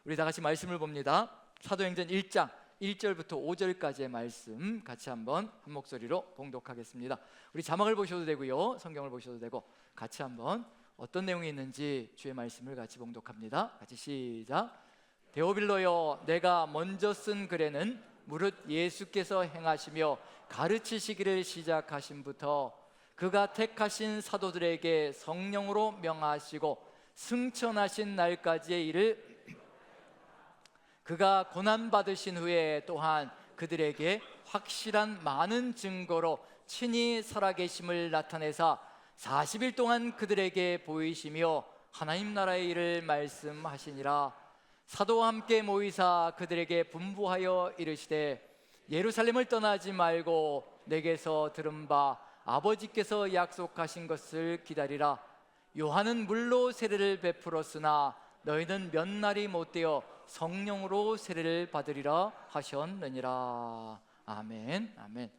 우리 다 같이 말씀을 봅니다. 사도행전 1장 1절부터 5절까지의 말씀 같이 한번 한 목소리로 봉독하겠습니다. 우리 자막을 보셔도 되고요, 성경을 보셔도 되고 같이 한번 어떤 내용이 있는지 주의 말씀을 같이 봉독합니다. 같이 시작. 데오빌로여, 내가 먼저 쓴 글에는 무릇 예수께서 행하시며 가르치시기를 시작하신부터 그가 택하신 사도들에게 성령으로 명하시고 승천하신 날까지의 일을 그가 고난받으신 후에 또한 그들에게 확실한 많은 증거로 친히 살아계심을 나타내사 40일 동안 그들에게 보이시며 하나님 나라의 일을 말씀하시니라. 사도와 함께 모이사 그들에게 분부하여 이르시되 예루살렘을 떠나지 말고 내게서 들은 바 아버지께서 약속하신 것을 기다리라. 요한은 물로 세례를 베풀었으나 너희는 몇 날이 못되어 성령으로 세례를 받으리라 하셨느니라. 아멘. 아멘.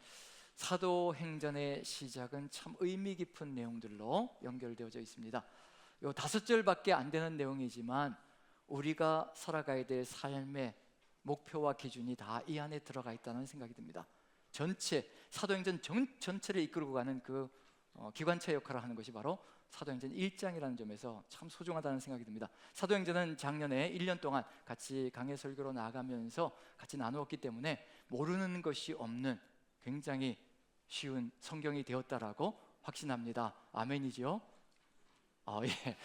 사도행전의 시작은 참 의미 깊은 내용들로 연결되어져 있습니다. 요 5절밖에 안 되는 내용이지만 우리가 살아가야 될 삶의 목표와 기준이 다 이 안에 들어가 있다는 생각이 듭니다. 전체 사도행전 전체를 이끌고 가는 그 기관차 역할을 하는 것이 바로 사도행전 1장이라는 점에서 참 소중하다는 생각이 듭니다. 사도행전은 작년에 1년 동안 같이 강해 설교로 나가면서 같이 나누었기 때문에 모르는 것이 없는 굉장히 쉬운 성경이 되었다라고 확신합니다. 아멘이죠? 예.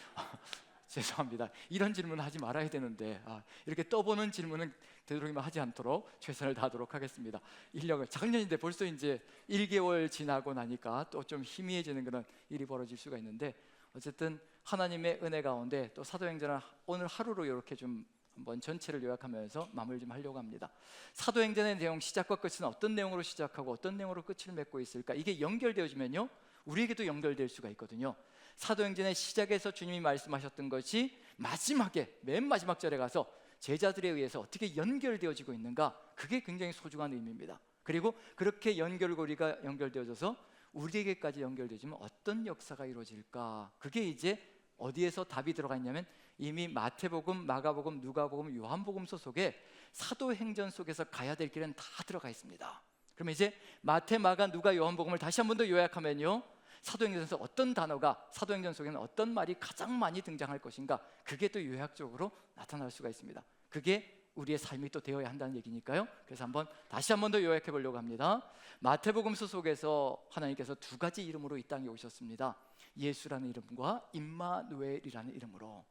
죄송합니다. 이런 질문을 하지 말아야 되는데 이렇게 떠보는 질문은 되도록이면 하지 않도록 최선을 다하도록 하겠습니다. 인력을 작년인데 벌써 이제 1개월 지나고 나니까 또 좀 희미해지는 그런 일이 벌어질 수가 있는데, 어쨌든 하나님의 은혜 가운데 또 사도행전을 오늘 하루로 이렇게 좀 한번 전체를 요약하면서 마무리 좀 하려고 합니다. 사도행전의 내용 시작과 끝은 어떤 내용으로 시작하고 어떤 내용으로 끝을 맺고 있을까? 이게 연결되어지면요 우리에게도 연결될 수가 있거든요. 사도행전의 시작에서 주님이 말씀하셨던 것이 마지막에 맨 마지막 절에 가서 제자들에 의해서 어떻게 연결되어지고 있는가, 그게 굉장히 소중한 의미입니다. 그리고 그렇게 연결고리가 연결되어져서 우리에게까지 연결되어지면 어떤 역사가 이루어질까, 그게 이제 어디에서 답이 들어가 있냐면 이미 마태복음, 마가복음, 누가복음, 요한복음서 속에 사도행전 속에서 가야 될 길은 다 들어가 있습니다. 그러면 이제 마태, 마가, 누가, 요한복음을 다시 한 번 더 요약하면요, 사도행전에서 어떤 단어가, 사도행전 속에는 어떤 말이 가장 많이 등장할 것인가, 그게 또 요약적으로 나타날 수가 있습니다. 그게 우리의 삶이 또 되어야 한다는 얘기니까요. 그래서 다시 한 번 더 요약해 보려고 합니다. 마태복음서 속에서 하나님께서 2가지 이름으로 이 땅에 오셨습니다. 예수라는 이름과 임마누엘이라는 이름으로.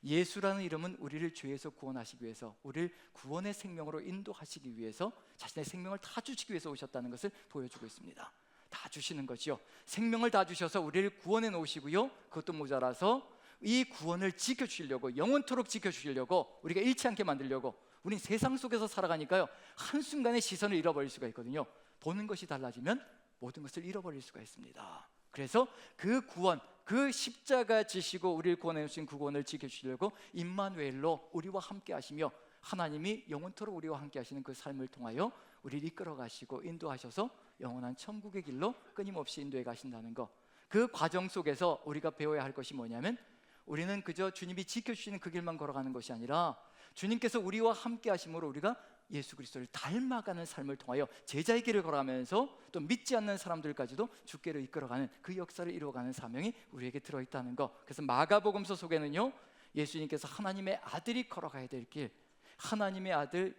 예수라는 이름은 우리를 죄에서 구원하시기 위해서, 우리를 구원의 생명으로 인도하시기 위해서 자신의 생명을 다 주시기 위해서 오셨다는 것을 보여주고 있습니다. 다 주시는 거지요. 생명을 다 주셔서 우리를 구원해 놓으시고요, 그것도 모자라서 이 구원을 지켜주시려고, 영원토록 지켜주시려고, 우리가 잃지 않게 만들려고. 우린 세상 속에서 살아가니까요 한순간에 시선을 잃어버릴 수가 있거든요. 보는 것이 달라지면 모든 것을 잃어버릴 수가 있습니다. 그래서 그 구원, 그 십자가 지시고 우리를 구원해 주신 그 구원을 지켜주시려고 임마누엘로 우리와 함께 하시며, 하나님이 영원토록 우리와 함께 하시는 그 삶을 통하여 우리를 이끌어 가시고 인도하셔서 영원한 천국의 길로 끊임없이 인도해 가신다는 것. 그 과정 속에서 우리가 배워야 할 것이 뭐냐면, 우리는 그저 주님이 지켜주시는 그 길만 걸어가는 것이 아니라 주님께서 우리와 함께 하심으로 우리가 예수 그리스도를 닮아가는 삶을 통하여 제자의 길을 걸어가면서 또 믿지 않는 사람들까지도 주께로 이끌어가는 그 역사를 이루어가는 사명이 우리에게 들어있다는 것. 그래서 마가복음서 속에는요, 예수님께서 하나님의 아들이 걸어가야 될 길, 하나님의 아들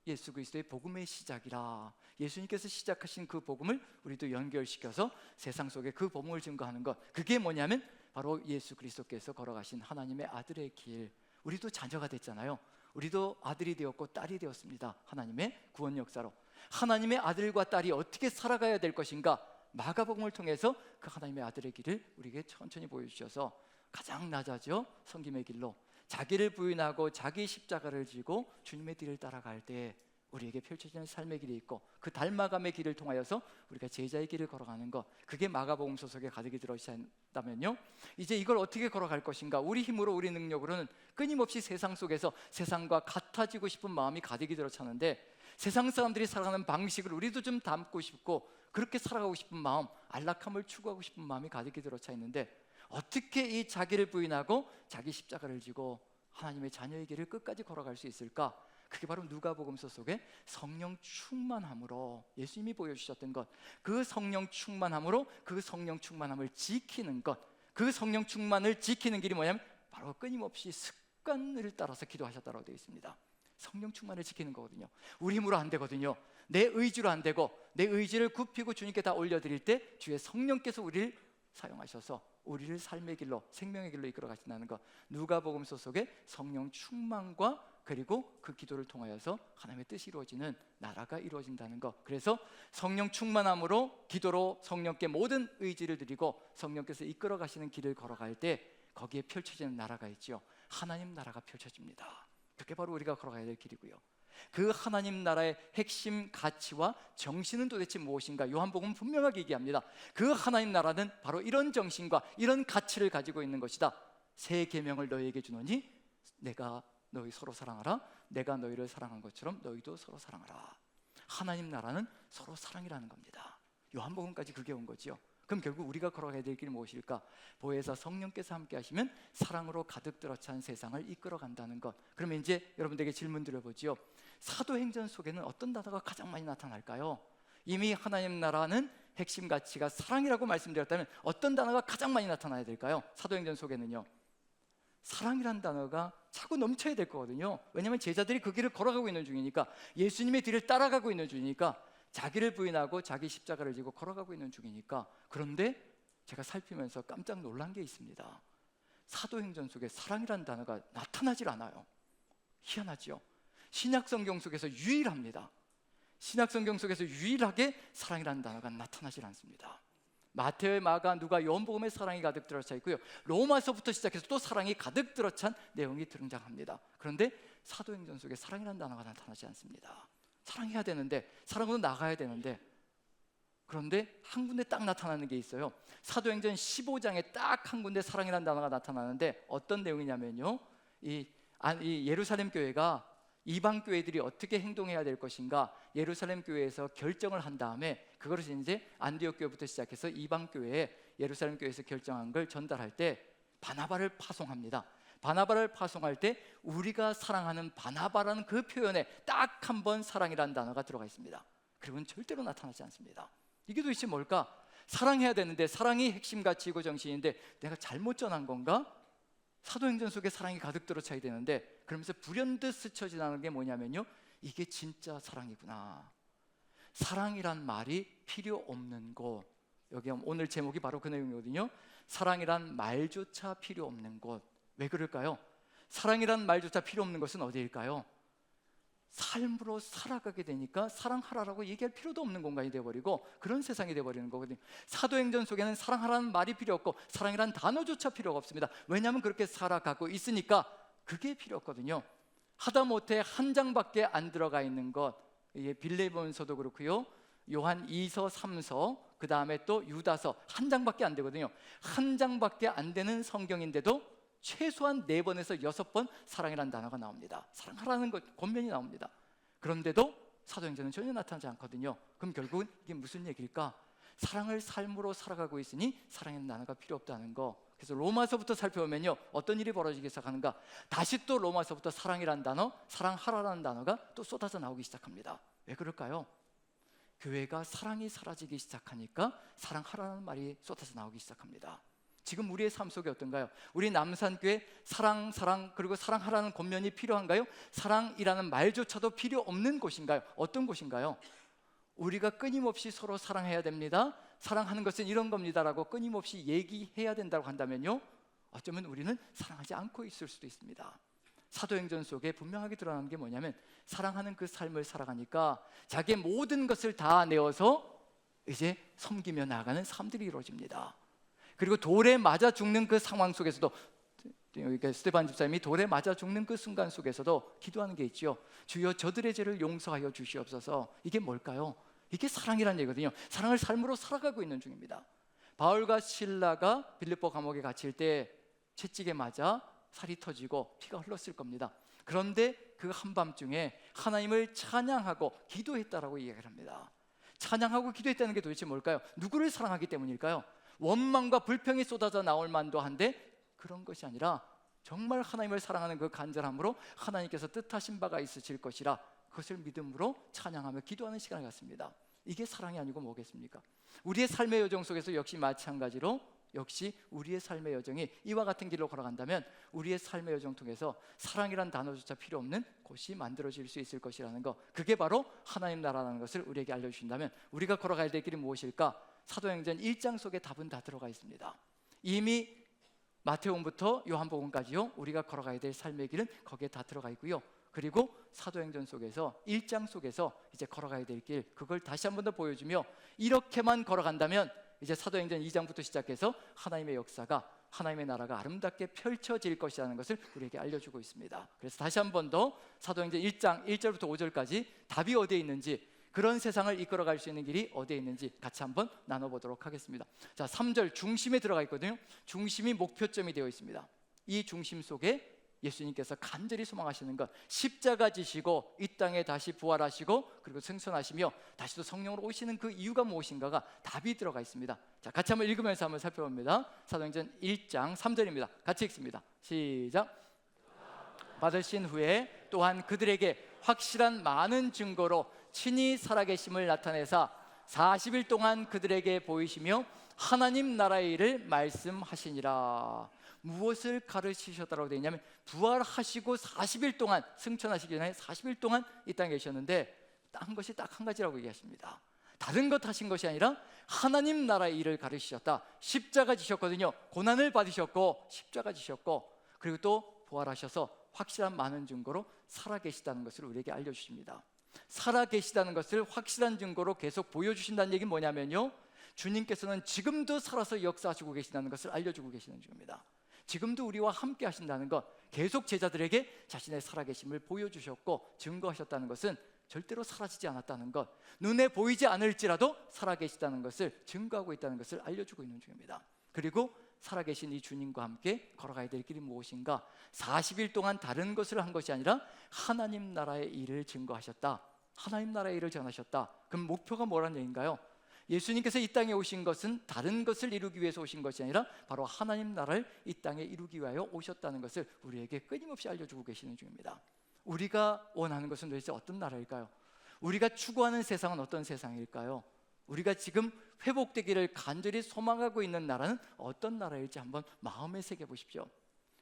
예수 그리스도의 복음의 시작이라, 예수님께서 시작하신 그 복음을 우리도 연결시켜서 세상 속에 그 복음을 증거하는 것, 그게 뭐냐면 바로 예수 그리스도께서 걸어가신 하나님의 아들의 길. 우리도 자녀가 됐잖아요. 우리도 아들이 되었고 딸이 되었습니다. 하나님의 구원 역사로. 하나님의 아들과 딸이 어떻게 살아가야 될 것인가, 마가복음을 통해서 그 하나님의 아들의 길을 우리에게 천천히 보여주셔서 가장 낮아져 섬김의 길로 자기를 부인하고 자기 십자가를 지고 주님의 뒤를 따라갈 때 우리에게 펼쳐지는 삶의 길이 있고, 그 닮아감의 길을 통하여서 우리가 제자의 길을 걸어가는 것, 그게 마가복음서 속에 가득히 들어있다면요, 이제 이걸 어떻게 걸어갈 것인가. 우리 힘으로, 우리 능력으로는 끊임없이 세상 속에서 세상과 같아지고 싶은 마음이 가득히 들어차는데, 세상 사람들이 살아가는 방식을 우리도 좀 담고 싶고 그렇게 살아가고 싶은 마음, 안락함을 추구하고 싶은 마음이 가득히 들어차 있는데, 어떻게 이 자기를 부인하고 자기 십자가를 지고 하나님의 자녀의 길을 끝까지 걸어갈 수 있을까? 그게 바로 누가복음서 속에 성령 충만함으로 예수님이 보여주셨던 것, 그 성령 충만함으로 그 성령 충만함을 지키는 것, 그 성령 충만을 지키는 길이 뭐냐면 바로 끊임없이 습관을 따라서 기도하셨다고 되어 있습니다. 성령 충만을 지키는 거거든요. 우리 힘으로 안 되거든요. 내 의지로 안 되고 내 의지를 굽히고 주님께 다 올려드릴 때 주의 성령께서 우리를 사용하셔서 우리를 삶의 길로, 생명의 길로 이끌어 가신다는 것, 누가복음서 속에 성령 충만과 그리고 그 기도를 통하여서 하나님의 뜻이 이루어지는 나라가 이루어진다는 것. 그래서 성령 충만함으로 기도로 성령께 모든 의지를 드리고 성령께서 이끌어 가시는 길을 걸어갈 때 거기에 펼쳐지는 나라가 있죠. 하나님 나라가 펼쳐집니다. 그게 바로 우리가 걸어가야 될 길이고요. 그 하나님 나라의 핵심 가치와 정신은 도대체 무엇인가? 요한복음은 분명하게 얘기합니다. 그 하나님 나라는 바로 이런 정신과 이런 가치를 가지고 있는 것이다. 새 계명을 너희에게 주노니 내가 너희 서로 사랑하라. 내가 너희를 사랑한 것처럼 너희도 서로 사랑하라. 하나님 나라는 서로 사랑이라는 겁니다. 요한복음까지 그게 온 거죠. 그럼 결국 우리가 걸어가야 될 길이 무엇일까? 보혜사 성령께서 함께 하시면 사랑으로 가득 들어찬 세상을 이끌어 간다는 것. 그러면 이제 여러분들에게 질문 드려보지요. 사도행전 속에는 어떤 단어가 가장 많이 나타날까요? 이미 하나님 나라는 핵심 가치가 사랑이라고 말씀드렸다면 어떤 단어가 가장 많이 나타나야 될까요? 사도행전 속에는요, 사랑이라는 단어가 차고 넘쳐야 될 거거든요. 왜냐하면 제자들이 그 길을 걸어가고 있는 중이니까, 예수님의 뒤를 따라가고 있는 중이니까, 자기를 부인하고 자기 십자가를 지고 걸어가고 있는 중이니까. 그런데 제가 살피면서 깜짝 놀란 게 있습니다. 사도행전 속에 사랑이라는 단어가 나타나질 않아요. 희한하죠. 신약성경 속에서 유일합니다. 신약성경 속에서 유일하게 사랑이라는 단어가 나타나질 않습니다. 마태와 마가, 누가, 요한복음에 사랑이 가득 들어차 있고요, 로마서부터 시작해서 또 사랑이 가득 들어찬 내용이 등장합니다. 그런데 사도행전 속에 사랑이라는 단어가 나타나지 않습니다. 사랑해야 되는데, 사랑으로 나가야 되는데, 그런데 한 군데 딱 나타나는 게 있어요. 사도행전 15장에 딱 한 군데 사랑이라는 단어가 나타나는데 어떤 내용이냐면요, 이 예루살렘 교회가 이방 교회들이 어떻게 행동해야 될 것인가, 예루살렘 교회에서 결정을 한 다음에 그것을 이제 안디옥 교회부터 시작해서 이방 교회에, 예루살렘 교회에서 결정한 걸 전달할 때 바나바를 파송합니다. 바나바를 파송할 때 우리가 사랑하는 바나바라는 그 표현에 딱 한 번 사랑이라는 단어가 들어가 있습니다. 그리고는 절대로 나타나지 않습니다. 이게 도대체 뭘까? 사랑해야 되는데, 사랑이 핵심 가치이고 정신인데 내가 잘못 전한 건가? 사도행전 속에 사랑이 가득 들어차야 되는데, 그러면서 불현듯 스쳐 지나는 게 뭐냐면요, 이게 진짜 사랑이구나. 사랑이란 말이 필요 없는 곳. 여기 오늘 제목이 바로 그 내용이거든요. 사랑이란 말조차 필요 없는 곳. 왜 그럴까요? 사랑이란 말조차 필요 없는 것은 어디일까요? 삶으로 살아가게 되니까 사랑하라라고 얘기할 필요도 없는 공간이 되어버리고 그런 세상이 되어버리는 거거든요. 사도행전 속에는 사랑하라는 말이 필요 없고 사랑이라는 단어조차 필요가 없습니다. 왜냐하면 그렇게 살아가고 있으니까 그게 필요 없거든요. 하다못해 한 장밖에 안 들어가 있는 것, 빌레몬서도 그렇고요, 요한 2서 3서, 그 다음에 또 유다서, 한 장밖에 안 되거든요. 한 장밖에 안 되는 성경인데도 최소한 4번에서 6번 사랑이라는 단어가 나옵니다. 사랑하라는 것, 권면이 나옵니다. 그런데도 사도행전은 전혀 나타나지 않거든요. 그럼 결국은 이게 무슨 얘기일까? 사랑을 삶으로 살아가고 있으니 사랑이라는 단어가 필요 없다는 거. 그래서 로마서부터 살펴보면요, 어떤 일이 벌어지기 시작하는가? 다시 또 로마서부터 사랑이라는 단어, 사랑하라라는 단어가 또 쏟아져 나오기 시작합니다. 왜 그럴까요? 교회가 사랑이 사라지기 시작하니까 사랑하라는 말이 쏟아져 나오기 시작합니다. 지금 우리의 삶 속에 어떤가요? 우리 남산교회 사랑 그리고 사랑하라는 권면이 필요한가요? 사랑이라는 말조차도 필요 없는 곳인가요? 어떤 곳인가요? 우리가 끊임없이 서로 사랑해야 됩니다, 사랑하는 것은 이런 겁니다라고 끊임없이 얘기해야 된다고 한다면요, 어쩌면 우리는 사랑하지 않고 있을 수도 있습니다. 사도행전 속에 분명하게 드러나는 게 뭐냐면, 사랑하는 그 삶을 살아가니까 자기의 모든 것을 다 내어서 이제 섬기며 나아가는 삶들이 이루어집니다. 그리고 돌에 맞아 죽는 그 상황 속에서도, 스데반 집사님이 돌에 맞아 죽는 그 순간 속에서도 기도하는 게 있죠. 주여 저들의 죄를 용서하여 주시옵소서. 이게 뭘까요? 이게 사랑이라는 얘기거든요. 사랑을 삶으로 살아가고 있는 중입니다. 바울과 실라가 빌립보 감옥에 갇힐 때 채찍에 맞아 살이 터지고 피가 흘렀을 겁니다. 그런데 그 한밤중에 하나님을 찬양하고 기도했다라고 이야기를 합니다. 찬양하고 기도했다는 게 도대체 뭘까요? 누구를 사랑하기 때문일까요? 원망과 불평이 쏟아져 나올 만도 한데 그런 것이 아니라 정말 하나님을 사랑하는 그 간절함으로 하나님께서 뜻하신 바가 있으실 것이라 그것을 믿음으로 찬양하며 기도하는 시간을 갖습니다. 이게 사랑이 아니고 뭐겠습니까? 우리의 삶의 여정 속에서 역시 마찬가지로 역시 우리의 삶의 여정이 이와 같은 길로 걸어간다면 우리의 삶의 여정 통해서 사랑이란 단어조차 필요 없는 곳이 만들어질 수 있을 것이라는 것, 그게 바로 하나님 나라라는 것을 우리에게 알려주신다면 우리가 걸어가야 될 길이 무엇일까? 사도행전 1장 속에 답은 다 들어가 있습니다. 이미 마태복음부터 요한복음까지요, 우리가 걸어가야 될 삶의 길은 거기에 다 들어가 있고요. 그리고 사도행전 속에서 1장 속에서 이제 걸어가야 될 길, 그걸 다시 한 번 더 보여주며 이렇게만 걸어간다면 이제 사도행전 2장부터 시작해서 하나님의 역사가, 하나님의 나라가 아름답게 펼쳐질 것이라는 것을 우리에게 알려주고 있습니다. 그래서 다시 한 번 더 사도행전 1장 1절부터 5절까지 답이 어디에 있는지, 그런 세상을 이끌어갈 수 있는 길이 어디에 있는지 같이 한번 나눠보도록 하겠습니다. 자, 3절 중심에 들어가 있거든요. 중심이 목표점이 되어 있습니다. 이 중심 속에 예수님께서 간절히 소망하시는 것, 십자가 지시고 이 땅에 다시 부활하시고 그리고 승천하시며 다시 또 성령으로 오시는 그 이유가 무엇인가가 답이 들어가 있습니다. 자, 같이 한번 읽으면서 한번 살펴봅니다. 사도행전 1장 3절입니다. 같이 읽습니다. 시작. 받으신 후에 또한 그들에게 확실한 많은 증거로 친히 살아계심을 나타내사 40일 동안 그들에게 보이시며 하나님 나라의 일을 말씀하시니라. 무엇을 가르치셨다고 되어 있냐면 부활하시고 40일 동안, 승천하시기 전에 40일 동안 이 땅에 계셨는데 한 것이 딱 한 가지라고 얘기하십니다. 다른 것 하신 것이 아니라 하나님 나라의 일을 가르치셨다. 십자가 지셨거든요. 고난을 받으셨고 십자가 지셨고 그리고 또 부활하셔서 확실한 많은 증거로 살아계시다는 것을 우리에게 알려주십니다. 살아계시다는 것을 확실한 증거로 계속 보여주신다는 얘기는 뭐냐면요, 주님께서는 지금도 살아서 역사하시고 계신다는 것을 알려주고 계시는 중입니다. 지금도 우리와 함께 하신다는 것, 계속 제자들에게 자신의 살아계심을 보여주셨고 증거하셨다는 것은 절대로 사라지지 않았다는 것, 눈에 보이지 않을지라도 살아계시다는 것을 증거하고 있다는 것을 알려주고 있는 중입니다. 그리고 살아계신 이 주님과 함께 걸어가야 될 길이 무엇인가? 40일 동안 다른 것을 한 것이 아니라 하나님 나라의 일을 증거하셨다. 하나님 나라의 일을 전하셨다. 그럼 목표가 뭐라는 얘기인가요? 예수님께서 이 땅에 오신 것은 다른 것을 이루기 위해서 오신 것이 아니라 바로 하나님 나라를 이 땅에 이루기 위하여 오셨다는 것을 우리에게 끊임없이 알려주고 계시는 중입니다. 우리가 원하는 것은 도대체 어떤 나라일까요? 우리가 추구하는 세상은 어떤 세상일까요? 우리가 지금 회복되기를 간절히 소망하고 있는 나라는 어떤 나라일지 한번 마음에 새겨보십시오.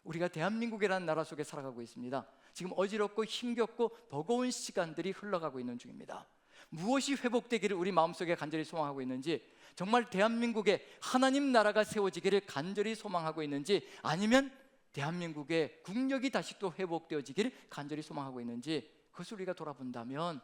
우리가 대한민국이라는 나라 속에 살아가고 있습니다. 지금 어지럽고 힘겹고 버거운 시간들이 흘러가고 있는 중입니다. 무엇이 회복되기를 우리 마음속에 간절히 소망하고 있는지, 정말 대한민국에 하나님 나라가 세워지기를 간절히 소망하고 있는지, 아니면 대한민국의 국력이 다시 또 회복되어지기를 간절히 소망하고 있는지, 그것을 우리가 돌아본다면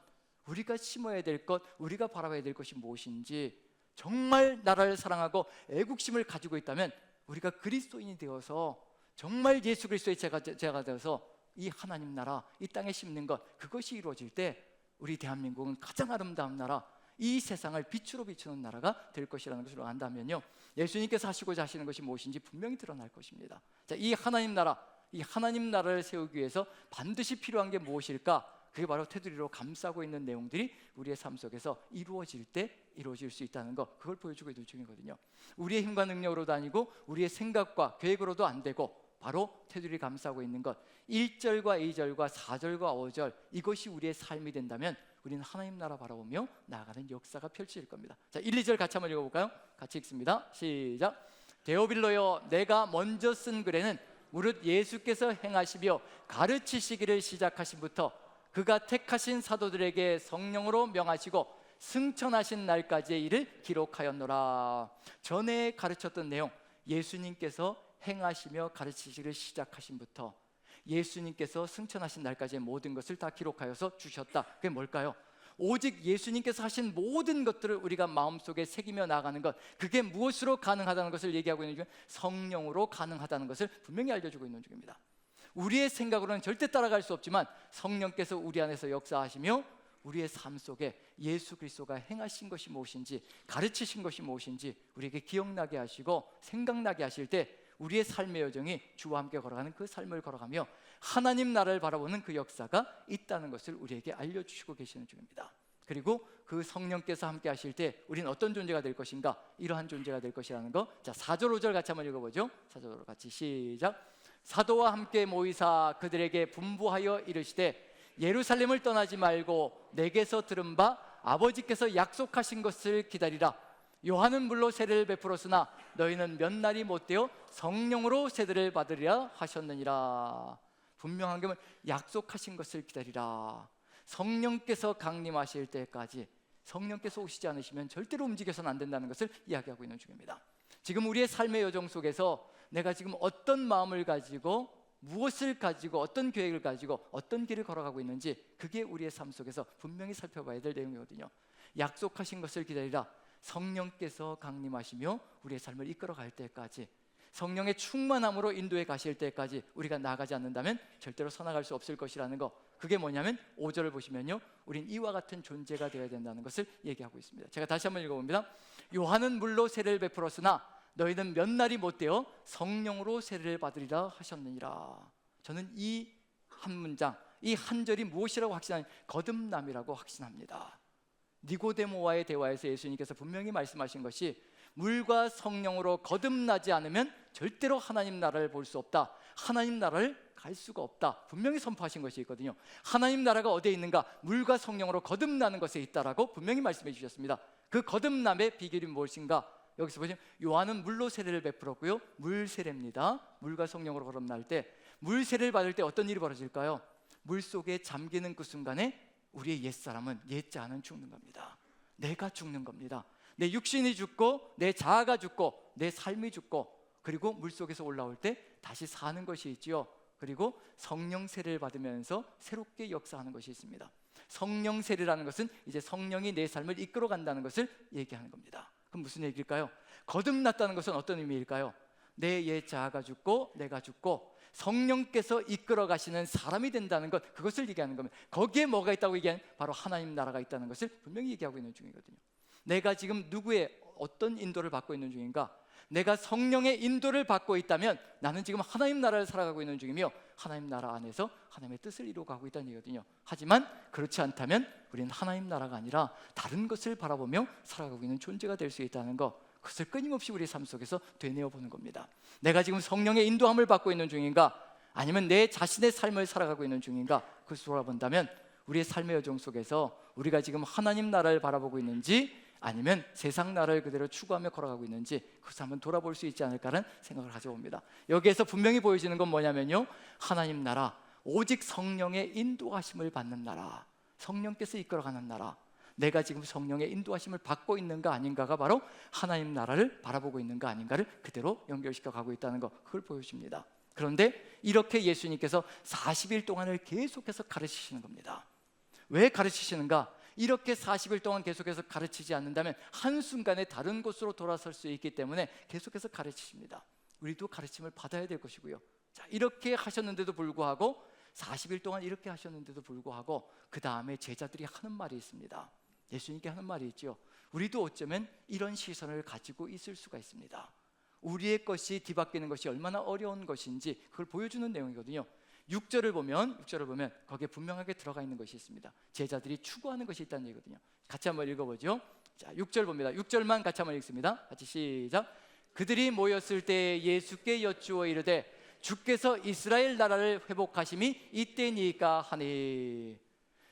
우리가 심어야 될 것, 우리가 바라봐야 될 것이 무엇인지, 정말 나라를 사랑하고 애국심을 가지고 있다면 우리가 그리스도인이 되어서 정말 예수 그리스도의 제가 되어서 이 하나님 나라, 이 땅에 심는 것, 그것이 이루어질 때 우리 대한민국은 가장 아름다운 나라, 이 세상을 빛으로 비추는 나라가 될 것이라는 것을 안다면요, 예수님께서 하시고자 하시는 것이 무엇인지 분명히 드러날 것입니다. 자, 이 하나님 나라, 이 하나님 나라를 세우기 위해서 반드시 필요한 게 무엇일까? 그게 바로 테두리로 감싸고 있는 내용들이 우리의 삶 속에서 이루어질 때 이루어질 수 있다는 것, 그걸 보여주고 있는 중이거든요. 우리의 힘과 능력으로도 아니고 우리의 생각과 계획으로도 안 되고 바로 테두리 감싸고 있는 것, 1절과 2절과 4절과 5절, 이것이 우리의 삶이 된다면 우리는 하나님 나라 바라보며 나아가는 역사가 펼쳐질 겁니다. 자, 1, 2절 같이 한번 읽어볼까요? 같이 읽습니다. 시작. 데오빌로여, 내가 먼저 쓴 글에는 무릇 예수께서 행하시며 가르치시기를 시작하신부터 그가 택하신 사도들에게 성령으로 명하시고 승천하신 날까지의 일을 기록하였노라. 전에 가르쳤던 내용, 예수님께서 행하시며 가르치시기를 시작하신부터 예수님께서 승천하신 날까지의 모든 것을 다 기록하여서 주셨다. 그게 뭘까요? 오직 예수님께서 하신 모든 것들을 우리가 마음속에 새기며 나아가는 것, 그게 무엇으로 가능하다는 것을 얘기하고 있는 중에 성령으로 가능하다는 것을 분명히 알려주고 있는 중입니다. 우리의 생각으로는 절대 따라갈 수 없지만 성령께서 우리 안에서 역사하시며 우리의 삶 속에 예수 그리스도가 행하신 것이 무엇인지, 가르치신 것이 무엇인지 우리에게 기억나게 하시고 생각나게 하실 때 우리의 삶의 여정이 주와 함께 걸어가는 그 삶을 걸어가며 하나님 나라를 바라보는 그 역사가 있다는 것을 우리에게 알려주시고 계시는 중입니다. 그리고 그 성령께서 함께 하실 때 우리는 어떤 존재가 될 것인가? 이러한 존재가 될 것이라는 거. 자, 4절 5절 같이 한번 읽어보죠. 4절 같이 시작. 사도와 함께 모이사 그들에게 분부하여 이르시되 예루살렘을 떠나지 말고 내게서 들은 바 아버지께서 약속하신 것을 기다리라. 요한은 물로 세례를 베풀었으나 너희는 몇 날이 못되어 성령으로 세례를 받으리라 하셨느니라. 분명한 게 약속하신 것을 기다리라. 성령께서 강림하실 때까지, 성령께서 오시지 않으시면 절대로 움직여서는 안 된다는 것을 이야기하고 있는 중입니다. 지금 우리의 삶의 여정 속에서 내가 지금 어떤 마음을 가지고, 무엇을 가지고, 어떤 계획을 가지고 어떤 길을 걸어가고 있는지, 그게 우리의 삶 속에서 분명히 살펴봐야 될 내용이거든요. 약속하신 것을 기다리라. 성령께서 강림하시며 우리의 삶을 이끌어갈 때까지, 성령의 충만함으로 인도해 가실 때까지 우리가 나가지 않는다면 절대로 서나갈 수 없을 것이라는 거. 그게 뭐냐면 5절을 보시면요, 우린 이와 같은 존재가 되어야 된다는 것을 얘기하고 있습니다. 제가 다시 한번 읽어봅니다. 요한은 물로 세례를 베풀었으나 너희는 몇 날이 못되어 성령으로 세례를 받으리라 하셨느니라. 저는 이 한 문장, 이 한 절이 무엇이라고 확신하냐, 거듭남이라고 확신합니다. 니고데모와의 대화에서 예수님께서 분명히 말씀하신 것이, 물과 성령으로 거듭나지 않으면 절대로 하나님 나라를 볼 수 없다, 하나님 나라를 갈 수가 없다, 분명히 선포하신 것이 있거든요. 하나님 나라가 어디에 있는가? 물과 성령으로 거듭나는 것에 있다라고 분명히 말씀해 주셨습니다. 그 거듭남의 비결이 무엇인가? 여기서 보시면 요한은 물로 세례를 베풀었고요, 물 세례입니다. 물과 성령으로 거듭날 때, 물 세례를 받을 때 어떤 일이 벌어질까요? 물 속에 잠기는 그 순간에 우리의 옛사람은, 옛자는 죽는 겁니다. 내가 죽는 겁니다. 내 육신이 죽고, 내 자아가 죽고, 내 삶이 죽고, 그리고 물속에서 올라올 때 다시 사는 것이 있지요. 그리고 성령 세례를 받으면서 새롭게 역사하는 것이 있습니다. 성령 세례라는 것은 이제 성령이 내 삶을 이끌어 간다는 것을 얘기하는 겁니다. 그럼 무슨 얘기일까요? 거듭났다는 것은 어떤 의미일까요? 내 옛 자아가 죽고 내가 죽고 성령께서 이끌어 가시는 사람이 된다는 것, 그것을 얘기하는 겁니다. 거기에 뭐가 있다고 얘기하는, 바로 하나님 나라가 있다는 것을 분명히 얘기하고 있는 중이거든요. 내가 지금 누구의 어떤 인도를 받고 있는 중인가? 내가 성령의 인도를 받고 있다면 나는 지금 하나님 나라를 살아가고 있는 중이며, 하나님 나라 안에서 하나님의 뜻을 이루어가고 있다는 얘기거든요. 하지만 그렇지 않다면 우리는 하나님 나라가 아니라 다른 것을 바라보며 살아가고 있는 존재가 될 수 있다는 것, 그것을 끊임없이 우리의 삶 속에서 되뇌어 보는 겁니다. 내가 지금 성령의 인도함을 받고 있는 중인가? 아니면 내 자신의 삶을 살아가고 있는 중인가? 그것을 돌아본다면 우리의 삶의 여정 속에서 우리가 지금 하나님 나라를 바라보고 있는지, 아니면 세상 나라를 그대로 추구하며 걸어가고 있는지, 그것을 한번 돌아볼 수 있지 않을까라는 생각을 가져봅니다. 여기에서 분명히 보여지는 건 뭐냐면요, 하나님 나라, 오직 성령의 인도하심을 받는 나라, 성령께서 이끌어가는 나라, 내가 지금 성령의 인도하심을 받고 있는가 아닌가가 바로 하나님 나라를 바라보고 있는가 아닌가를 그대로 연결시켜 가고 있다는 것, 그걸 보여줍니다. 그런데 이렇게 예수님께서 40일 동안을 계속해서 가르치시는 겁니다. 왜 가르치시는가? 이렇게 40일 동안 계속해서 가르치지 않는다면 한순간에 다른 곳으로 돌아설 수 있기 때문에 계속해서 가르치십니다. 우리도 가르침을 받아야 될 것이고요. 자, 이렇게 하셨는데도 불구하고, 40일 동안 이렇게 하셨는데도 불구하고 그 다음에 제자들이 하는 말이 있습니다. 예수님께 하는 말이 있죠. 우리도 어쩌면 이런 시선을 가지고 있을 수가 있습니다. 우리의 것이 뒤바뀌는 것이 얼마나 어려운 것인지 그걸 보여주는 내용이거든요. 6절을 보면 거기에 분명하게 들어가 있는 것이 있습니다. 제자들이 추구하는 것이 있다는 얘기거든요. 같이 한번 읽어보죠. 자, 6절 봅니다. 6절만 같이 한번 읽습니다. 같이 시작. 그들이 모였을 때 예수께 여쭈어 이르되 주께서 이스라엘 나라를 회복하심이 이때니까 하니.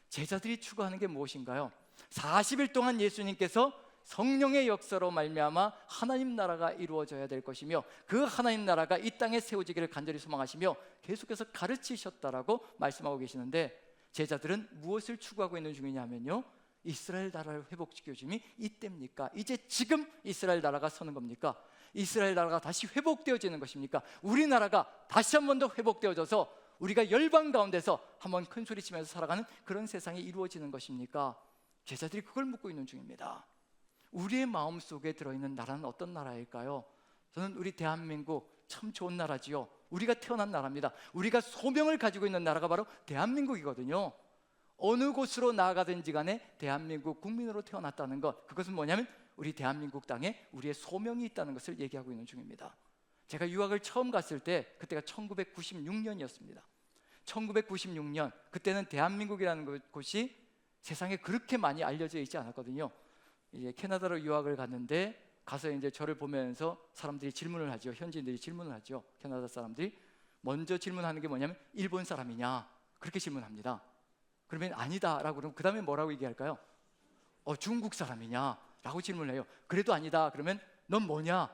제자들이 추구하는 게 무엇인가요? 40일 동안 예수님께서 성령의 역사로 말미암아 하나님 나라가 이루어져야 될 것이며, 그 하나님 나라가 이 땅에 세워지기를 간절히 소망하시며 계속해서 가르치셨다라고 말씀하고 계시는데, 제자들은 무엇을 추구하고 있는 중이냐면요, 이스라엘 나라를 회복시켜주심이 이때입니까? 이제 지금 이스라엘 나라가 서는 겁니까? 이스라엘 나라가 다시 회복되어지는 것입니까? 우리나라가 다시 한 번 더 회복되어져서 우리가 열방 가운데서 한번 큰 소리 치면서 살아가는 그런 세상이 이루어지는 것입니까? 제자들이 그걸 묻고 있는 중입니다. 우리의 마음속에 들어있는 나라는 어떤 나라일까요? 저는 우리 대한민국 참 좋은 나라지요. 우리가 태어난 나라입니다. 우리가 소명을 가지고 있는 나라가 바로 대한민국이거든요. 어느 곳으로 나아가든지 간에 대한민국 국민으로 태어났다는 것, 그것은 뭐냐면 우리 대한민국 땅에 우리의 소명이 있다는 것을 얘기하고 있는 중입니다. 제가 유학을 처음 갔을 때 그때가 1996년이었습니다. 1996년, 그때는 대한민국이라는 곳이 세상에 그렇게 많이 알려져 있지 않았거든요. 이제 캐나다로 유학을 갔는데 가서 이제 저를 보면서 사람들이 질문을 하죠. 현지인들이 질문을 하죠. 캐나다 사람들이 먼저 질문하는 게 뭐냐면 일본 사람이냐 그렇게 질문합니다. 그러면 아니다라고 그러면 그 다음에 뭐라고 얘기할까요? 중국 사람이냐 라고 질문을 해요. 그래도 아니다 그러면 넌 뭐냐?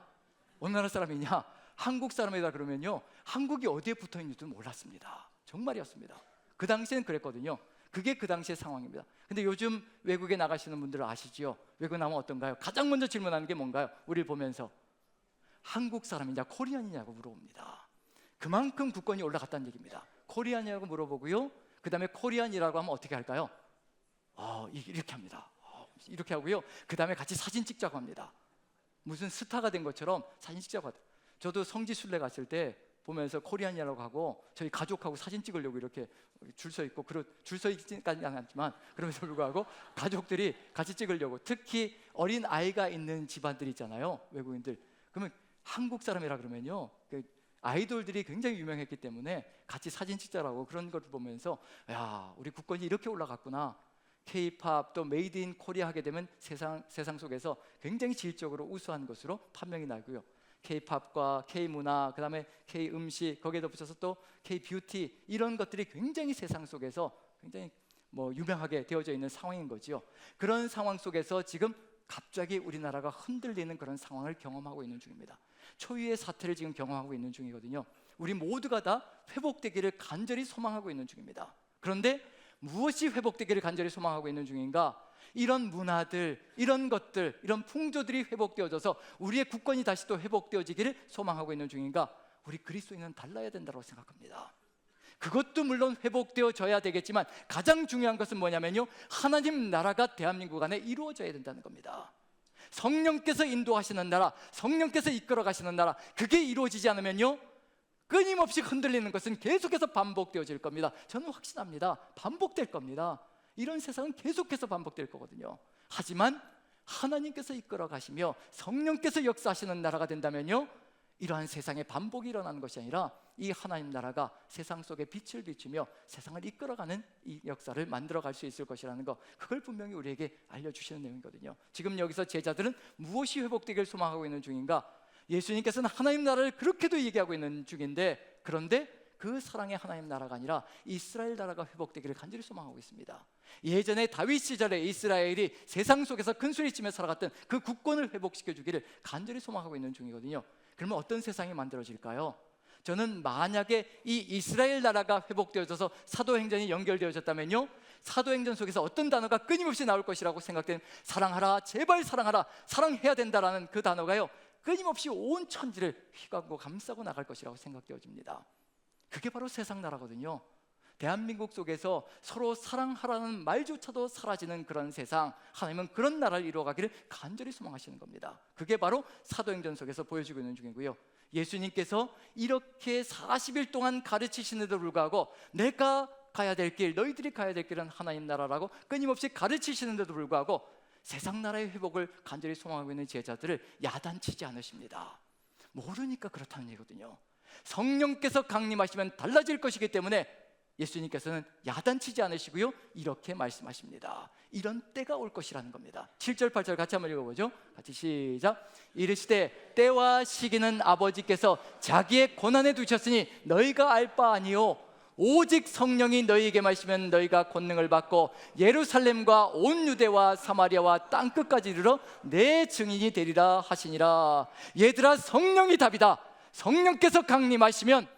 어느 나라 사람이냐? 한국 사람이다 그러면요, 한국이 어디에 붙어있는지도 몰랐습니다. 정말이었습니다. 그 당시엔 그랬거든요. 그게 그 당시의 상황입니다. 근데 요즘 외국에 나가시는 분들은 아시지요? 외국 나면 어떤가요? 가장 먼저 질문하는 게 뭔가요? 우리를 보면서 한국 사람이냐 코리안이냐고 물어봅니다. 그만큼 국권이 올라갔다는 얘기입니다. 코리안이냐고 물어보고요, 그 다음에 코리안이라고 하면 어떻게 할까요? 이렇게 합니다. 이렇게 하고요, 그 다음에 같이 사진 찍자고 합니다. 무슨 스타가 된 것처럼 사진 찍자고 하더라고요. 저도 성지 순례 갔을 때 보면서 코리안이라고 하고 저희 가족하고 사진 찍으려고 이렇게 줄 서 있고, 줄 서 있지까지는 않지만 그럼에도 불구하고 가족들이 같이 찍으려고, 특히 어린 아이가 있는 집안들 있잖아요, 외국인들. 그러면 한국 사람이라 그러면요, 그 아이돌들이 굉장히 유명했기 때문에 같이 사진 찍자라고 그런 걸 보면서 야, 우리 국권이 이렇게 올라갔구나. K-팝 또 메이드 인 코리아 하게 되면 세상 속에서 굉장히 질적으로 우수한 것으로 판명이 나고요. K-팝과 K-문화, 그 다음에 K-음식, 거기에 덧붙여서 또 K-뷰티, 이런 것들이 굉장히 세상 속에서 굉장히 유명하게 되어져 있는 상황인 거지요. 그런 상황 속에서 지금 갑자기 우리나라가 흔들리는 그런 상황을 경험하고 있는 중입니다. 초유의 사태를 지금 경험하고 있는 중이거든요. 우리 모두가 다 회복되기를 간절히 소망하고 있는 중입니다. 그런데 무엇이 회복되기를 간절히 소망하고 있는 중인가? 이런 문화들, 이런 것들, 이런 풍조들이 회복되어져서 우리의 국권이 다시 또 회복되어지기를 소망하고 있는 중인가? 우리 그리스도인은 달라야 된다고 생각합니다. 그것도 물론 회복되어져야 되겠지만 가장 중요한 것은 뭐냐면요, 하나님 나라가 대한민국 안에 이루어져야 된다는 겁니다. 성령께서 인도하시는 나라, 성령께서 이끌어 가시는 나라, 그게 이루어지지 않으면요, 끊임없이 흔들리는 것은 계속해서 반복되어질 겁니다. 저는 확신합니다. 반복될 겁니다. 이런 세상은 계속해서 반복될 거거든요. 하지만 하나님께서 이끌어 가시며 성령께서 역사하시는 나라가 된다면요, 이러한 세상에 반복이 일어나는 것이 아니라 이 하나님 나라가 세상 속에 빛을 비추며 세상을 이끌어가는 이 역사를 만들어갈 수 있을 것이라는 것, 그걸 분명히 우리에게 알려주시는 내용이거든요. 지금 여기서 제자들은 무엇이 회복되기를 소망하고 있는 중인가? 예수님께서는 하나님 나라를 그렇게도 얘기하고 있는 중인데, 그런데 그 사랑의 하나님 나라가 아니라 이스라엘 나라가 회복되기를 간절히 소망하고 있습니다. 예전에 다윗 시절에 이스라엘이 세상 속에서 큰 소리치며 살아갔던 그 국권을 회복시켜 주기를 간절히 소망하고 있는 중이거든요. 그러면 어떤 세상이 만들어질까요? 저는 만약에 이 이스라엘 나라가 회복되어져서 사도행전이 연결되어졌다면요, 사도행전 속에서 어떤 단어가 끊임없이 나올 것이라고 생각되는, 사랑하라, 제발 사랑하라, 사랑해야 된다라는 그 단어가요, 끊임없이 온 천지를 휘감고 감싸고 나갈 것이라고 생각되어집니다. 그게 바로 세상 나라거든요. 대한민국 속에서 서로 사랑하라는 말조차도 사라지는 그런 세상, 하나님은 그런 나라를 이루어가기를 간절히 소망하시는 겁니다. 그게 바로 사도행전 속에서 보여지고 있는 중이고요. 예수님께서 이렇게 40일 동안 가르치시는데도 불구하고 내가 가야 될 길, 너희들이 가야 될 길은 하나님 나라라고 끊임없이 가르치시는데도 불구하고 세상 나라의 회복을 간절히 소망하고 있는 제자들을 야단치지 않으십니다. 모르니까 그렇다는 얘기거든요. 성령께서 강림하시면 달라질 것이기 때문에 예수님께서는 야단치지 않으시고요, 이렇게 말씀하십니다. 이런 때가 올 것이라는 겁니다. 7절 8절 같이 한번 읽어보죠. 같이 시작. 이르시되 때와 시기는 아버지께서 자기의 권한에 두셨으니 너희가 알 바 아니요 오직 성령이 너희에게 마시면 너희가 권능을 받고 예루살렘과 온 유대와 사마리아와 땅끝까지 이르러 내 증인이 되리라 하시니라. 얘들아, 성령이 답이다. 성령께서 강림하시면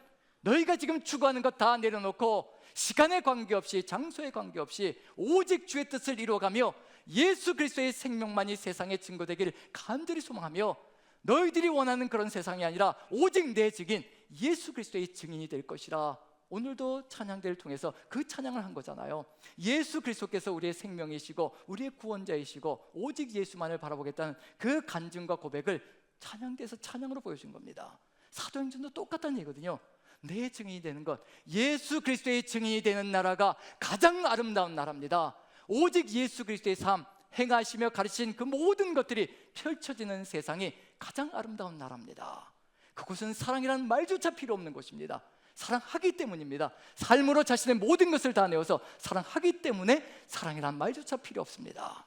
너희가 지금 추구하는 것 다 내려놓고 시간에 관계없이 장소에 관계없이 오직 주의 뜻을 이루어가며 예수 그리스도의 생명만이 세상에 증거되기를 간절히 소망하며, 너희들이 원하는 그런 세상이 아니라 오직 내 증인 예수 그리스도의 증인이 될 것이라. 오늘도 찬양대를 통해서 그 찬양을 한 거잖아요. 예수 그리스도께서 우리의 생명이시고 우리의 구원자이시고 오직 예수만을 바라보겠다는 그 간증과 고백을 찬양대에서 찬양으로 보여준 겁니다. 사도행전도 똑같다는 얘기거든요. 내 증인이 되는 것, 예수 그리스도의 증인이 되는 나라가 가장 아름다운 나라입니다. 오직 예수 그리스도의 삶, 행하시며 가르치신 그 모든 것들이 펼쳐지는 세상이 가장 아름다운 나라입니다. 그곳은 사랑이라는 말조차 필요 없는 곳입니다. 사랑하기 때문입니다. 삶으로 자신의 모든 것을 다 내어서 사랑하기 때문에 사랑이라는 말조차 필요 없습니다.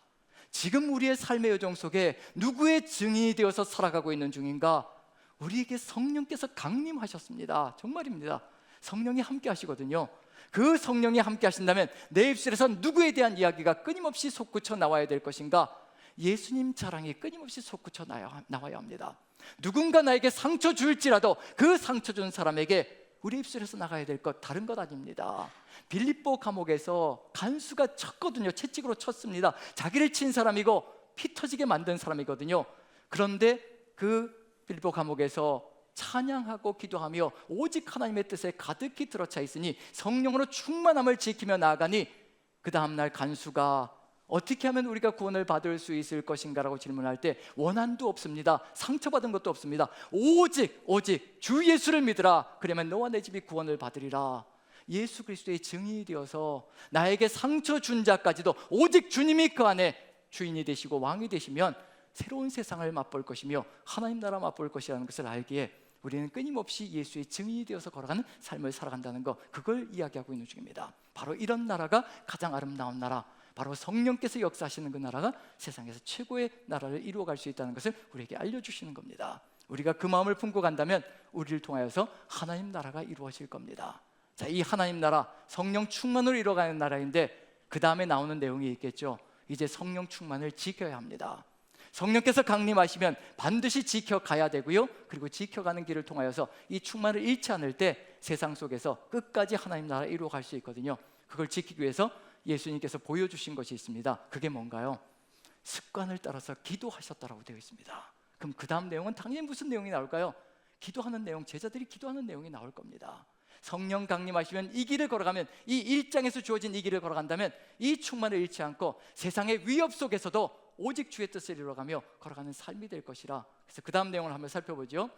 지금 우리의 삶의 여정 속에 누구의 증인이 되어서 살아가고 있는 중인가? 우리에게 성령께서 강림하셨습니다. 정말입니다. 성령이 함께 하시거든요. 그 성령이 함께 하신다면 내 입술에서 누구에 대한 이야기가 끊임없이 솟구쳐 나와야 될 것인가? 예수님 자랑이 끊임없이 솟구쳐 나와야 합니다. 누군가 나에게 상처 줄지라도 그 상처 준 사람에게 우리 입술에서 나가야 될 것 다른 것 아닙니다. 빌립보 감옥에서 간수가 쳤거든요. 채찍으로 쳤습니다. 자기를 친 사람이고 피 터지게 만든 사람이거든요. 그런데 그 빌립보 감옥에서 찬양하고 기도하며 오직 하나님의 뜻에 가득히 들어차 있으니 성령으로 충만함을 지키며 나아가니 그 다음날 간수가 어떻게 하면 우리가 구원을 받을 수 있을 것인가 라고 질문할 때 원한도 없습니다. 상처받은 것도 없습니다. 오직 주 예수를 믿으라. 그러면 너와 내 집이 구원을 받으리라. 예수 그리스도의 증인이 되어서 나에게 상처 준 자까지도 오직 주님이 그 안에 주인이 되시고 왕이 되시면 새로운 세상을 맛볼 것이며 하나님 나라 맛볼 것이라는 것을 알기에 우리는 끊임없이 예수의 증인이 되어서 걸어가는 삶을 살아간다는 것, 그걸 이야기하고 있는 중입니다. 바로 이런 나라가 가장 아름다운 나라, 바로 성령께서 역사하시는 그 나라가 세상에서 최고의 나라를 이루어갈 수 있다는 것을 우리에게 알려주시는 겁니다. 우리가 그 마음을 품고 간다면 우리를 통하여서 하나님 나라가 이루어질 겁니다. 자, 이 하나님 나라, 성령 충만으로 이루어가는 나라인데 그 다음에 나오는 내용이 있겠죠. 이제 성령 충만을 지켜야 합니다. 성령께서 강림하시면 반드시 지켜가야 되고요, 그리고 지켜가는 길을 통하여서 이 충만을 잃지 않을 때 세상 속에서 끝까지 하나님 나라를 이루어갈 수 있거든요. 그걸 지키기 위해서 예수님께서 보여주신 것이 있습니다. 그게 뭔가요? 습관을 따라서 기도하셨다라고 되어 있습니다. 그럼 그 다음 내용은 당연히 무슨 내용이 나올까요? 기도하는 내용, 제자들이 기도하는 내용이 나올 겁니다. 성령 강림하시면 이 길을 걸어가면, 이 1장에서 주어진 이 길을 걸어간다면 이 충만을 잃지 않고 세상의 위협 속에서도 오직 주의 뜻을 이루어가며 걸어가는 삶이 될 것이라. 그래서 그 다음 내용을 한번 살펴보죠.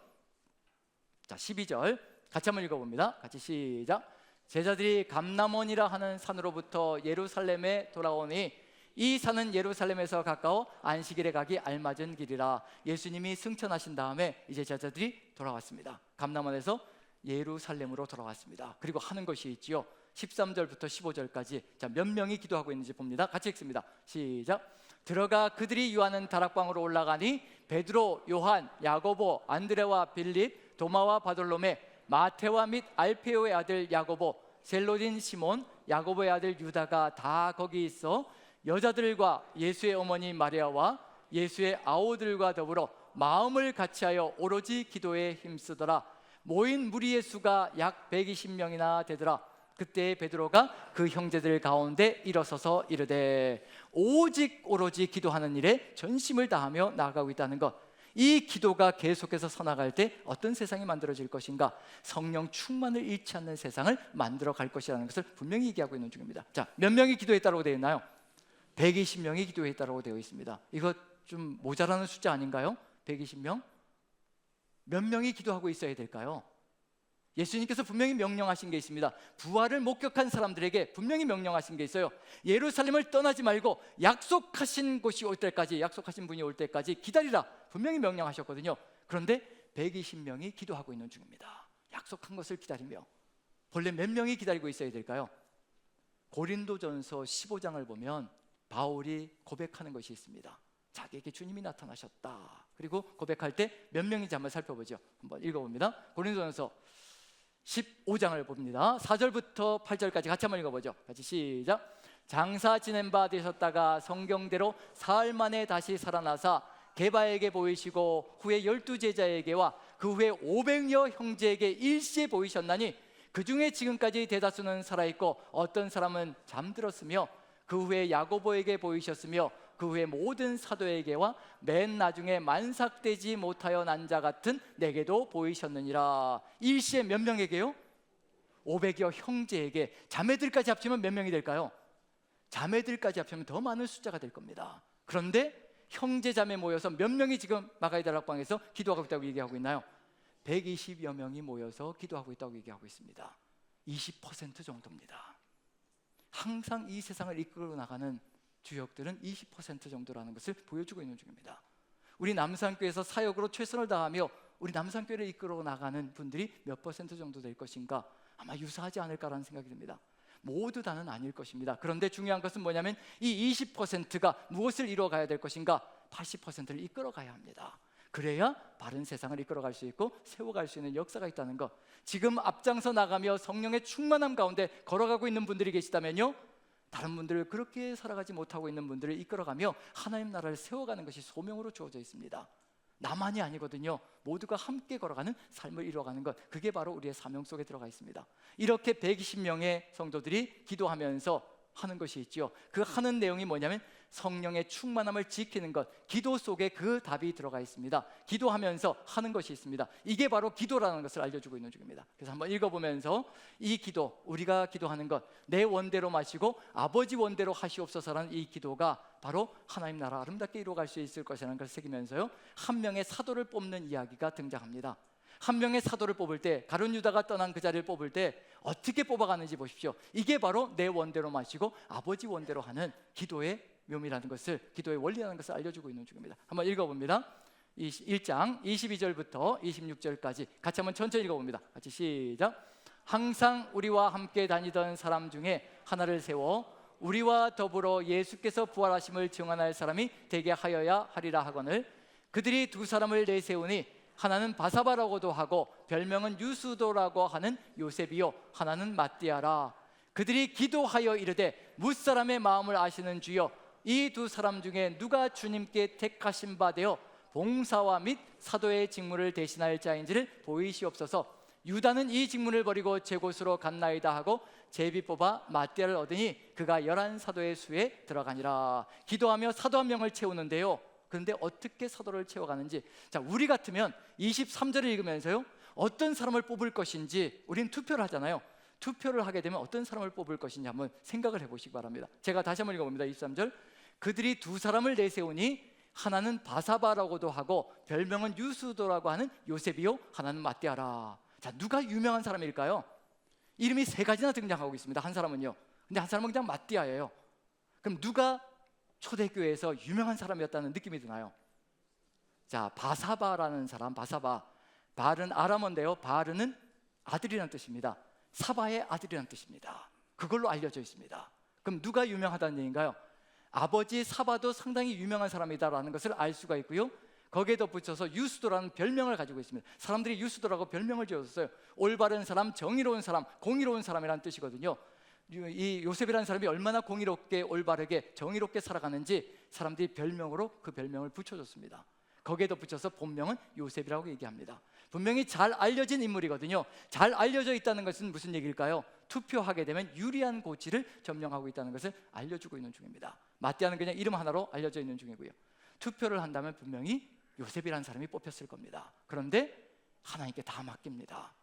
자, 12절 같이 한번 읽어봅니다. 같이 시작. 제자들이 감람원이라 하는 산으로부터 예루살렘에 돌아오니 이 산은 예루살렘에서 가까워 안식일에 가기 알맞은 길이라. 예수님이 승천하신 다음에 이제 제자들이 돌아왔습니다. 감람원에서 예루살렘으로 돌아왔습니다. 그리고 하는 것이 있지요. 13절부터 15절까지 자, 몇 명이 기도하고 있는지 봅니다. 같이 읽습니다. 시작. 들어가 그들이 유하는 다락방으로 올라가니 베드로, 요한, 야고보, 안드레와 빌립, 도마와 바돌로메, 마테와 및 알페오의 아들 야고보, 셀로딘 시몬, 야고보의 아들 유다가 다 거기 있어 여자들과 예수의 어머니 마리아와 예수의 아우들과 더불어 마음을 같이하여 오로지 기도에 힘쓰더라. 모인 무리의 수가 약 120명이나 되더라. 그때 베드로가 그 형제들 가운데 일어서서 이르되 오로지 기도하는 일에 전심을 다하며 나아가고 있다는 것. 이 기도가 계속해서 서나갈 때 어떤 세상이 만들어질 것인가? 성령 충만을 잃지 않는 세상을 만들어 갈 것이라는 것을 분명히 얘기하고 있는 중입니다. 자, 몇 명이 기도했다고 되어 있나요? 120명이 기도했다고 되어 있습니다. 이거 좀 모자라는 숫자 아닌가요? 120명? 몇 명이 기도하고 있어야 될까요? 예수님께서 분명히 명령하신 게 있습니다. 부활을 목격한 사람들에게 분명히 명령하신 게 있어요. 예루살렘을 떠나지 말고 약속하신 곳이 올 때까지, 약속하신 분이 올 때까지 기다리라 분명히 명령하셨거든요. 그런데 120명이 기도하고 있는 중입니다. 약속한 것을 기다리며. 본래 몇 명이 기다리고 있어야 될까요? 고린도전서 15장을 보면 바울이 고백하는 것이 있습니다. 자기에게 주님이 나타나셨다. 그리고 고백할 때 몇 명인지 한번 살펴보죠. 한번 읽어봅니다. 고린도전서 15장을 봅니다. 4절부터 8절까지 같이 한번 읽어보죠. 같이 시작. 장사 지낸 바 되셨다가 성경대로 사흘 만에 다시 살아나사 게바에게 보이시고 후에 12제자에게와 그 후에 500여 형제에게 일시에 보이셨나니 그 중에 지금까지 대다수는 살아있고 어떤 사람은 잠들었으며 그 후에 야고보에게 보이셨으며 그 후에 모든 사도에게와 맨 나중에 만삭되지 못하여 난 자 같은 내게도 보이셨느니라. 일시에 몇 명에게요? 500여 형제에게. 자매들까지 합치면 몇 명이 될까요? 자매들까지 합치면 더 많은 숫자가 될 겁니다. 그런데 형제 자매 모여서 몇 명이 지금 마가의 다락방에서 기도하고 있다고 얘기하고 있나요? 120여 명이 모여서 기도하고 있다고 얘기하고 있습니다. 20% 정도입니다. 항상 이 세상을 이끌어 나가는 주역들은 20% 정도라는 것을 보여주고 있는 중입니다. 우리 남산교회에서 사역으로 최선을 다하며 우리 남산교회를 이끌어 나가는 분들이 몇 퍼센트 정도 될 것인가? 아마 유사하지 않을까라는 생각이 듭니다. 모두 다는 아닐 것입니다. 그런데 중요한 것은 뭐냐면 이 20%가 무엇을 이루어가야 될 것인가? 80%를 이끌어 가야 합니다. 그래야 바른 세상을 이끌어갈 수 있고 세워갈 수 있는 역사가 있다는 것. 지금 앞장서 나가며 성령의 충만함 가운데 걸어가고 있는 분들이 계시다면요, 다른 분들을 그렇게 살아가지 못하고 있는 분들을 이끌어가며 하나님 나라를 세워가는 것이 소명으로 주어져 있습니다. 나만이 아니거든요. 모두가 함께 걸어가는 삶을 이루어가는 것, 그게 바로 우리의 사명 속에 들어가 있습니다. 이렇게 120명의 성도들이 기도하면서 하는 것이 있죠. 그 하는 내용이 뭐냐면 성령의 충만함을 지키는 것, 기도 속에 그 답이 들어가 있습니다. 기도하면서 하는 것이 있습니다. 이게 바로 기도라는 것을 알려주고 있는 중입니다. 그래서 한번 읽어보면서 이 기도, 우리가 기도하는 것, 내 원대로 마시고 아버지 원대로 하시옵소서라는 이 기도가 바로 하나님 나라 아름답게 이루어갈 수 있을 것이라는 것을 새기면서요, 한 명의 사도를 뽑는 이야기가 등장합니다. 한 명의 사도를 뽑을 때, 가룟 유다가 떠난 그 자리를 뽑을 때 어떻게 뽑아가는지 보십시오. 이게 바로 내 원대로 마시고 아버지 원대로 하는 기도의 묘미라는 것을, 기도의 원리라는 것을 알려주고 있는 중입니다. 한번 읽어봅니다. 1장 22절부터 26절까지 같이 한번 천천히 읽어봅니다. 같이 시작. 항상 우리와 함께 다니던 사람 중에 하나를 세워 우리와 더불어 예수께서 부활하심을 증언할 사람이 되게 하여야 하리라 하거늘, 그들이 두 사람을 내세우니 하나는 바사바라고도 하고 별명은 유수도라고 하는 요셉이요, 하나는 마띠아라. 그들이 기도하여 이르되 무사람의 마음을 아시는 주여, 이 두 사람 중에 누가 주님께 택하신 바 되어 봉사와 및 사도의 직무를 대신할 자인지를 보이시옵소서. 유다는 이 직무를 버리고 제 곳으로 갔나이다 하고 제비 뽑아 마띠아를 얻으니 그가 11사도의 수에 들어가니라. 기도하며 사도 한 명을 채우는데요, 그런데 어떻게 사도를 채워가는지, 자, 우리 같으면 23절을 읽으면서요, 어떤 사람을 뽑을 것인지, 우리는 투표를 하잖아요. 투표를 하게 되면 어떤 사람을 뽑을 것인지 한번 생각을 해보시기 바랍니다. 제가 다시 한번 읽어봅니다. 23절. 그들이 두 사람을 내세우니 하나는 바사바라고도 하고 별명은 유수도라고 하는 요셉이요, 하나는 마띠아라. 자, 누가 유명한 사람일까요? 이름이 세 가지나 등장하고 있습니다. 한 사람은요, 근데 한 사람은 그냥 마띠아예요. 그럼 누가 초대교회에서 유명한 사람이었다는 느낌이 드나요? 자, 바사바라는 사람, 바사바, 바르는 아람어인데요, 바르는 아들이라는 뜻입니다. 사바의 아들이라는 뜻입니다. 그걸로 알려져 있습니다. 그럼 누가 유명하다는 얘기인가요? 아버지 사바도 상당히 유명한 사람이다라는 것을 알 수가 있고요, 거기에 덧붙여서 유수도라는 별명을 가지고 있습니다. 사람들이 유수도라고 별명을 지었어요. 올바른 사람, 정의로운 사람, 공의로운 사람이라는 뜻이거든요. 이 요셉이라는 사람이 얼마나 공의롭게 올바르게 정의롭게 살아가는지 사람들이 별명으로 그 별명을 붙여줬습니다. 거기에 덧붙여서 본명은 요셉이라고 얘기합니다. 분명히 잘 알려진 인물이거든요. 잘 알려져 있다는 것은 무슨 얘기일까요? 투표하게 되면 유리한 고지를 점령하고 있다는 것을 알려주고 있는 중입니다. 마띠아는 그냥 이름 하나로 알려져 있는 중이고요, 투표를 한다면 분명히 요셉이라는 사람이 뽑혔을 겁니다. 그런데 하나님께 다 맡깁니다.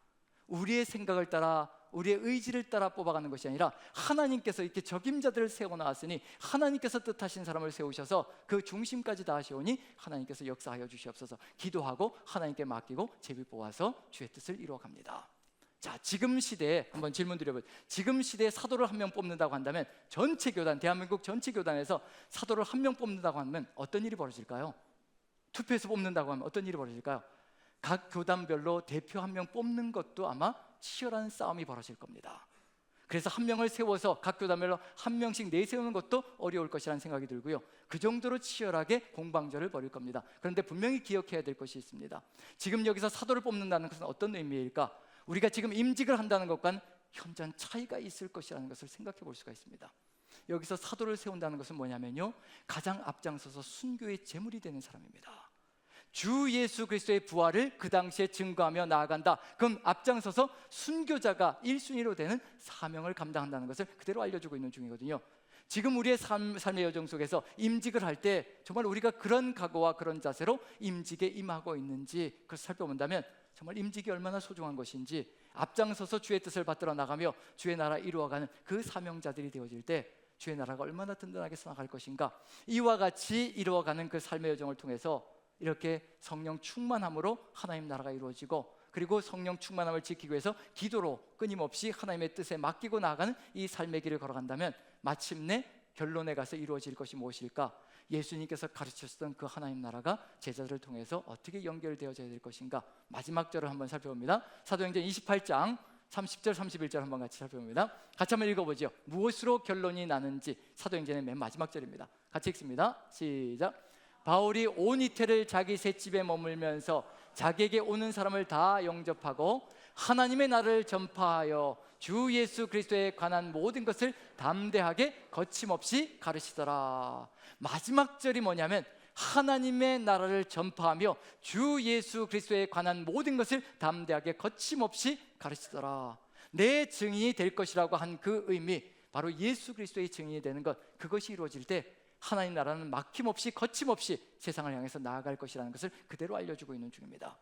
우리의 생각을 따라, 우리의 의지를 따라 뽑아가는 것이 아니라 하나님께서 이렇게 적임자들을 세워놨으니 하나님께서 뜻하신 사람을 세우셔서 그 중심까지 다 하시오니 하나님께서 역사하여 주시옵소서. 기도하고 하나님께 맡기고 제비 뽑아서 주의 뜻을 이루어갑니다. 자, 지금 시대에 한번 질문 드려보세요. 지금 시대에 사도를 한 명 뽑는다고 한다면, 전체 교단, 대한민국 전체 교단에서 사도를 한 명 뽑는다고 하면 어떤 일이 벌어질까요? 투표해서 뽑는다고 하면 어떤 일이 벌어질까요? 각 교단별로 대표 한 명 뽑는 것도 아마 치열한 싸움이 벌어질 겁니다. 그래서 한 명을 세워서 각 교단별로 한 명씩 내세우는 것도 어려울 것이라는 생각이 들고요, 그 정도로 치열하게 공방전을 벌일 겁니다. 그런데 분명히 기억해야 될 것이 있습니다. 지금 여기서 사도를 뽑는다는 것은 어떤 의미일까? 우리가 지금 임직을 한다는 것과는 현저한 차이가 있을 것이라는 것을 생각해 볼 수가 있습니다. 여기서 사도를 세운다는 것은 뭐냐면요, 가장 앞장서서 순교의 제물이 되는 사람입니다. 주 예수 그리스도의 부활을 그 당시에 증거하며 나아간다. 그럼 앞장서서 순교자가 1순위로 되는 사명을 감당한다는 것을 그대로 알려주고 있는 중이거든요. 지금 우리의 삶의 여정 속에서 임직을 할 때 정말 우리가 그런 각오와 그런 자세로 임직에 임하고 있는지 그걸 살펴본다면 정말 임직이 얼마나 소중한 것인지, 앞장서서 주의 뜻을 받들어 나가며 주의 나라 이루어가는 그 사명자들이 되어질 때 주의 나라가 얼마나 든든하게 살아갈 것인가, 이와 같이 이루어가는 그 삶의 여정을 통해서 이렇게 성령 충만함으로 하나님 나라가 이루어지고, 그리고 성령 충만함을 지키기 위해서 기도로 끊임없이 하나님의 뜻에 맡기고 나아가는 이 삶의 길을 걸어간다면 마침내 결론에 가서 이루어질 것이 무엇일까? 예수님께서 가르치셨던 그 하나님 나라가 제자들을 통해서 어떻게 연결되어져야 될 것인가? 마지막 절을 한번 살펴봅니다. 사도행전 28장 30절 31절 한번 같이 살펴봅니다. 같이 한번 읽어보죠. 무엇으로 결론이 나는지, 사도행전의 맨 마지막 절입니다. 같이 읽습니다. 시작. 바울이 온 이태를 자기 셋집에 머물면서 자기에게 오는 사람을 다 영접하고 하나님의 나라를 전파하여 주 예수 그리스도에 관한 모든 것을 담대하게 거침없이 가르치더라. 마지막 절이 뭐냐면 하나님의 나라를 전파하며 주 예수 그리스도에 관한 모든 것을 담대하게 거침없이 가르치더라. 내 증인이 될 것이라고 한 그 의미, 바로 예수 그리스도의 증인이 되는 것, 그것이 이루어질 때 하나님 나라는 막힘없이 거침없이 세상을 향해서 나아갈 것이라는 것을 그대로 알려주고 있는 중입니다.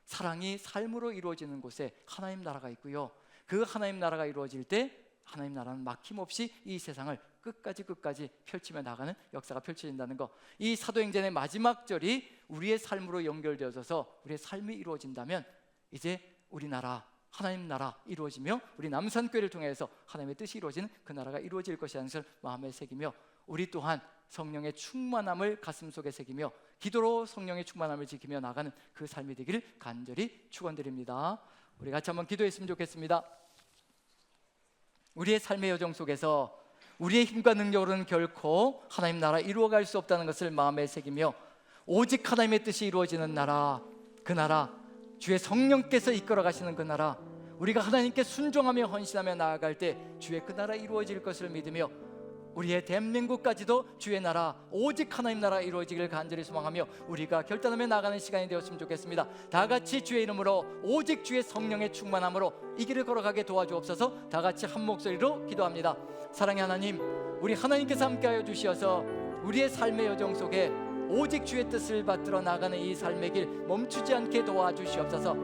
사랑이 삶으로 이루어지는 곳에 하나님 나라가 있고요, 그 하나님 나라가 이루어질 때 하나님 나라는 막힘없이 이 세상을 끝까지 펼치며 나가는 역사가 펼쳐진다는 것, 이 사도행전의 마지막 절이 우리의 삶으로 연결되어져서 우리의 삶이 이루어진다면 이제 우리나라 하나님 나라 이루어지며 우리 남산교회를 통해서 하나님의 뜻이 이루어지는 그 나라가 이루어질 것이라는 것을 마음에 새기며, 우리 또한 성령의 충만함을 가슴속에 새기며 기도로 성령의 충만함을 지키며 나가는 그 삶이 되기를 간절히 축원드립니다. 우리 같이 한번 기도했으면 좋겠습니다. 우리의 삶의 여정 속에서 우리의 힘과 능력으로는 결코 하나님 나라 이루어갈 수 없다는 것을 마음에 새기며, 오직 하나님의 뜻이 이루어지는 나라, 그 나라, 주의 성령께서 이끌어 가시는 그 나라, 우리가 하나님께 순종하며 헌신하며 나아갈 때 주의 그 나라 이루어질 것을 믿으며, 우리의 대한민국까지도 주의 나라, 오직 하나님 나라 이루어지기를 간절히 소망하며 우리가 결단하며 나가는 시간이 되었으면 좋겠습니다. 다 같이 주의 이름으로 오직 주의 성령의 충만함으로 이 길을 걸어가게 도와주옵소서. 다 같이 한 목소리로 기도합니다. 사랑의 하나님, 우리 하나님께서 함께하여 주시어서 우리의 삶의 여정 속에 오직 주의 뜻을 받들어 나가는 이 삶의 길 멈추지 않게 도와주시옵소서.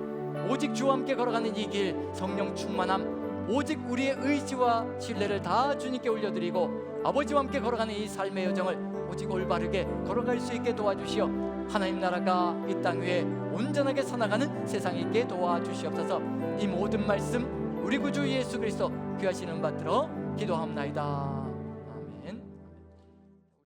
오직 주와 함께 걸어가는 이 길, 성령 충만함, 오직 우리의 의지와 신뢰를 다 주님께 올려드리고 아버지와 함께 걸어가는 이 삶의 여정을 오직 올바르게 걸어갈 수 있게 도와주시어 하나님 나라가 이 땅 위에 온전하게 살아가는 세상이 있게 도와주시옵소서. 이 모든 말씀 우리 구주 예수 그리스도 귀하신 이름 받들어 기도합나이다.